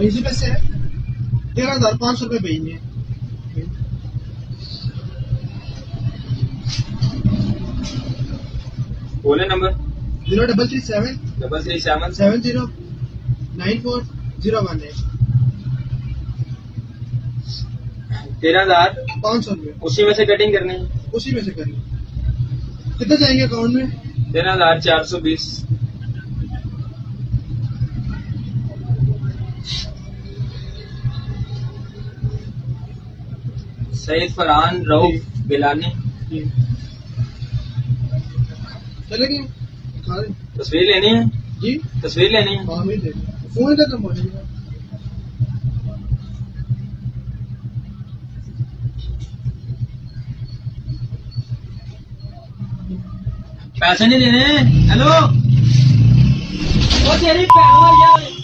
इसी पे से है 13,500 रुपये भेजने। बोले नंबर 0337 709401 13,500 रुपये उसी में से कटिंग करनी है। उसी में से करिए। कितने जाएंगे अकाउंट में? 13,420। सईद फरहान रऊफ गिलानी। चलेगी खा रहे तस्वीर लेनी है जी, तस्वीर लेनी है। हाँ मैं फोन का तो मौजूद है। पैसे नहीं लेने। हेलो, वो तेरी भैन